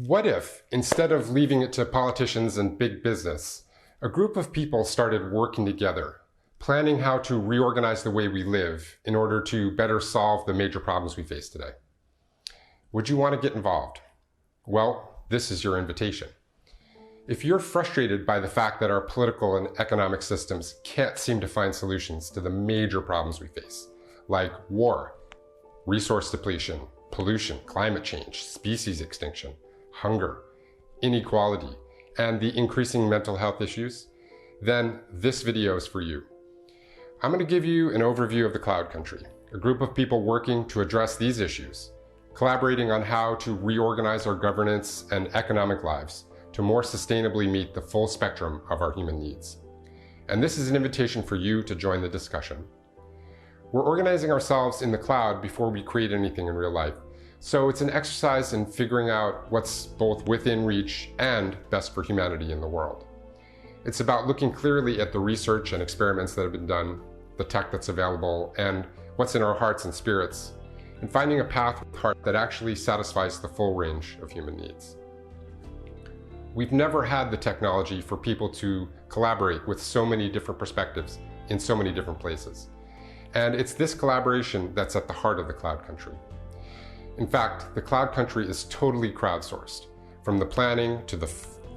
What if, instead of leaving it to politicians and big business, a group of people started working together, planning how to reorganize the way we live in order to better solve the major problems we face today? Would you want to get involved? Well, this is your invitation. If you're frustrated by the fact that our political and economic systems can't seem to find solutions to the major problems we face, like war, resource depletion, pollution, climate change, species extinction, hunger, inequality, and the increasing mental health issues, then this video is for you. I'm going to give you an overview of the Cloud Country, a group of people working to address these issues, collaborating on how to reorganize our governance and economic lives to more sustainably meet the full spectrum of our human needs. And this is an invitation for you to join the discussion. We're organizing ourselves in the cloud before we create anything in real life. So it's an exercise in figuring out what's both within reach and best for humanity in the world. It's about looking clearly at the research and experiments that have been done, the tech that's available, and what's in our hearts and spirits, and finding a path with heart that actually satisfies the full range of human needs. We've never had the technology for people to collaborate with so many different perspectives in so many different places. And it's this collaboration that's at the heart of the Cloud Country. In fact, the Cloud Country is totally crowdsourced, from the planning to the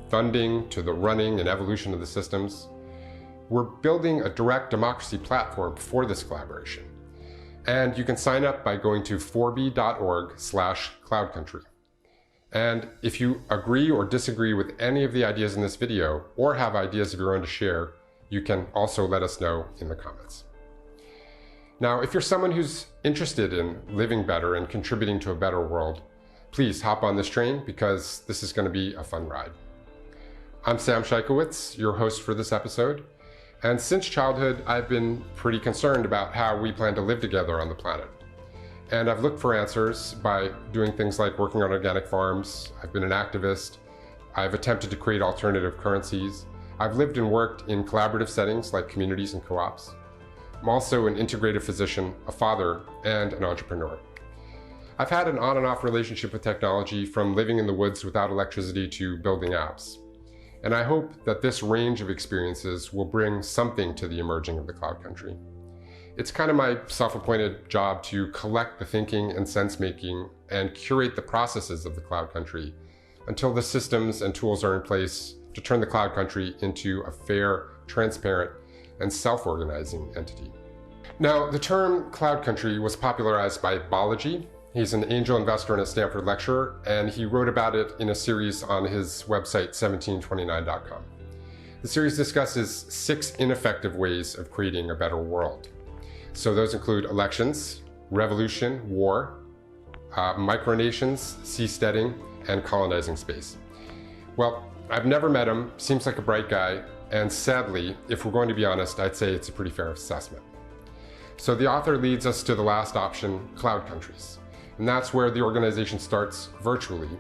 funding to the running and evolution of the systems. We're building a direct democracy platform for this collaboration. And you can sign up by going to forby.org/cloudcountry. And if you agree or disagree with any of the ideas in this video, or have ideas of your own to share, you can also let us know in the comments. Now, if you're someone who's interested in living better and contributing to a better world, please hop on this train because this is going to be a fun ride. I'm Sam Scheikowitz, your host for this episode. And since childhood, I've been pretty concerned about how we plan to live together on the planet. And I've looked for answers by doing things like working on organic farms. I've been an activist. I've attempted to create alternative currencies. I've lived and worked in collaborative settings like communities and co-ops. I'm also an integrative physician, a father, and an entrepreneur. I've had an on and off relationship with technology, from living in the woods without electricity to building apps. And I hope that this range of experiences will bring something to the emerging of the Cloud Country. It's kind of my self-appointed job to collect the thinking and sense-making and curate the processes of the Cloud Country until the systems and tools are in place to turn the Cloud Country into a fair, transparent, and self-organizing entity. Now, the term Cloud Country was popularized by Ecology. He's an angel investor and a Stanford lecturer, and he wrote about it in a series on his website, 1729.com. The series discusses 6 ineffective ways of creating a better world. So those include elections, revolution, war, micronations, seasteading, and colonizing space. Well, I've never met him, seems like a bright guy, and sadly, if we're going to be honest, I'd say it's a pretty fair assessment. So the author leads us to the last option, Cloud Countries. And that's where the organization starts virtually,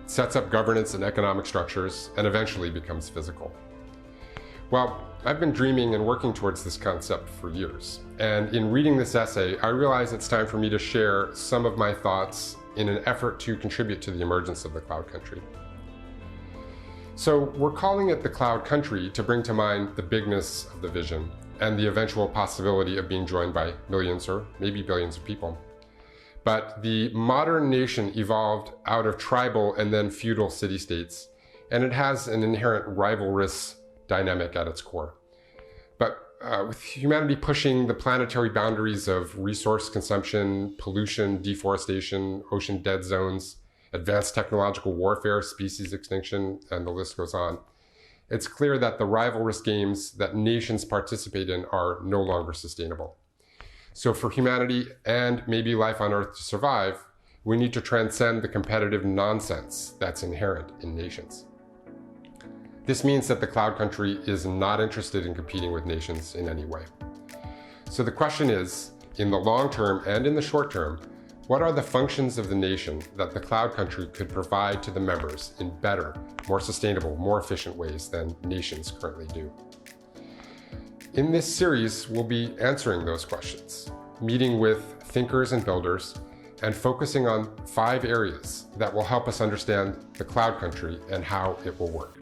sets up governance and economic structures, and eventually becomes physical. Well, I've been dreaming and working towards this concept for years. And in reading this essay, I realize it's time for me to share some of my thoughts in an effort to contribute to the emergence of the Cloud Country. So we're calling it the Cloud Country to bring to mind the bigness of the vision and the eventual possibility of being joined by millions or maybe billions of people. But the modern nation evolved out of tribal and then feudal city-states, and it has an inherent rivalrous dynamic at its core. But with humanity pushing the planetary boundaries of resource consumption, pollution, deforestation, ocean dead zones, advanced technological warfare, species extinction, and the list goes on, it's clear that the rivalrous games that nations participate in are no longer sustainable. So for humanity and maybe life on Earth to survive, we need to transcend the competitive nonsense that's inherent in nations. This means that the Cloud Country is not interested in competing with nations in any way. So the question is, in the long term and in the short term, what are the functions of the nation that the Cloud Country could provide to the members in better, more sustainable, more efficient ways than nations currently do? In this series, we'll be answering those questions, meeting with thinkers and builders, and focusing on 5 areas that will help us understand the cloud country and how it will work.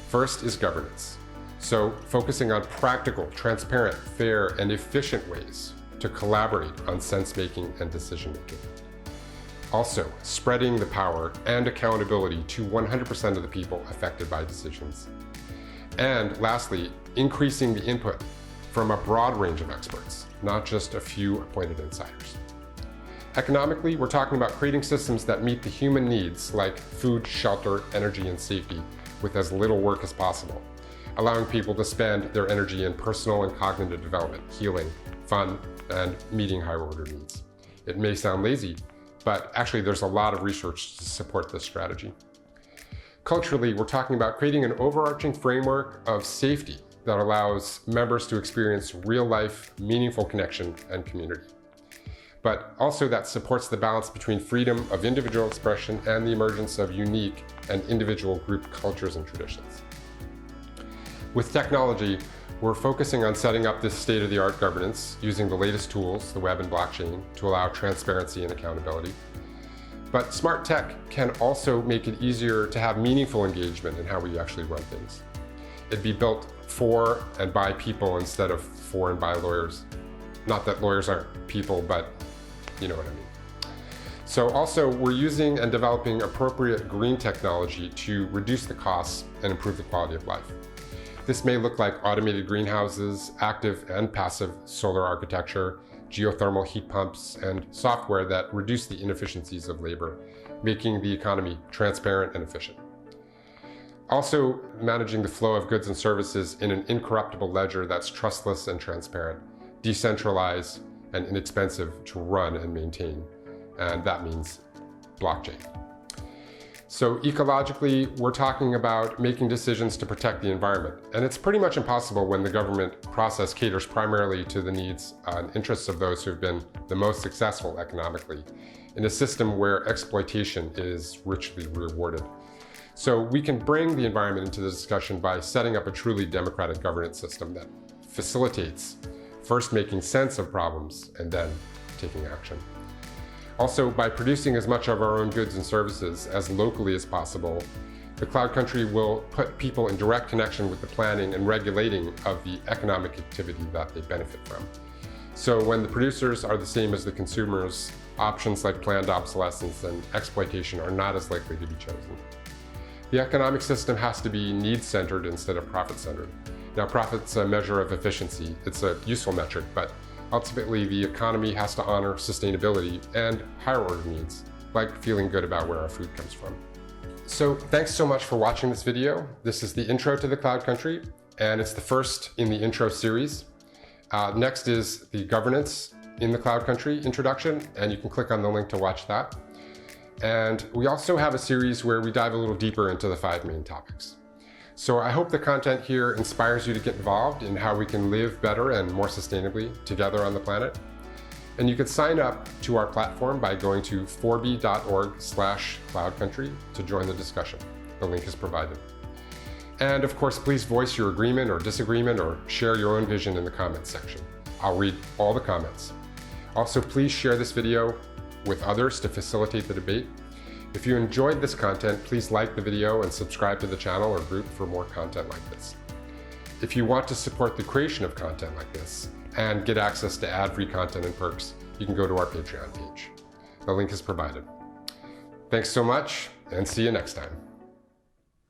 First is governance. So focusing on practical, transparent, fair, and efficient ways to collaborate on sense-making and decision-making. Also, spreading the power and accountability to 100% of the people affected by decisions. And lastly, increasing the input from a broad range of experts, not just a few appointed insiders. Economically, we're talking about creating systems that meet the human needs like food, shelter, energy, and safety with as little work as possible, allowing people to spend their energy in personal and cognitive development, healing, fun, and meeting higher order needs. It may sound lazy, but actually there's a lot of research to support this strategy. Culturally, we're talking about creating an overarching framework of safety that allows members to experience real-life, meaningful connection and community, but also that supports the balance between freedom of individual expression and the emergence of unique and individual group cultures and traditions. With technology, we're focusing on setting up this state-of-the-art governance using the latest tools, the web and blockchain, to allow transparency and accountability. But smart tech can also make it easier to have meaningful engagement in how we actually run things. It'd be built for and by people instead of for and by lawyers. Not that lawyers aren't people, but you know what I mean. So also, we're using and developing appropriate green technology to reduce the costs and improve the quality of life. This may look like automated greenhouses, active and passive solar architecture, geothermal heat pumps, and software that reduce the inefficiencies of labor, making the economy transparent and efficient. Also, managing the flow of goods and services in an incorruptible ledger that's trustless and transparent, decentralized and inexpensive to run and maintain, and that means blockchain. So ecologically, we're talking about making decisions to protect the environment. And it's pretty much impossible when the government process caters primarily to the needs and interests of those who've been the most successful economically in a system where exploitation is richly rewarded. So we can bring the environment into the discussion by setting up a truly democratic governance system that facilitates first making sense of problems and then taking action. Also, by producing as much of our own goods and services as locally as possible, the cloud country will put people in direct connection with the planning and regulating of the economic activity that they benefit from. So when the producers are the same as the consumers, options like planned obsolescence and exploitation are not as likely to be chosen. The economic system has to be needs-centered instead of profit-centered. Now, profit's a measure of efficiency. It's a useful metric, but ultimately, the economy has to honor sustainability and higher order needs, like feeling good about where our food comes from. So thanks so much for watching this video. This is the intro to the cloud country, and it's the first in the intro series. Next is the governance in the cloud country introduction, and you can click on the link to watch that. And we also have a series where we dive a little deeper into the 5 main topics. So I hope the content here inspires you to get involved in how we can live better and more sustainably together on the planet. And you can sign up to our platform by going to forby.org/cloudcountry to join the discussion. The link is provided. And of course, please voice your agreement or disagreement or share your own vision in the comments section. I'll read all the comments. Also, please share this video with others to facilitate the debate. If you enjoyed this content, please like the video and subscribe to the channel or group for more content like this. If you want to support the creation of content like this and get access to ad-free content and perks, you can go to our Patreon page. The link is provided. Thanks so much, and see you next time.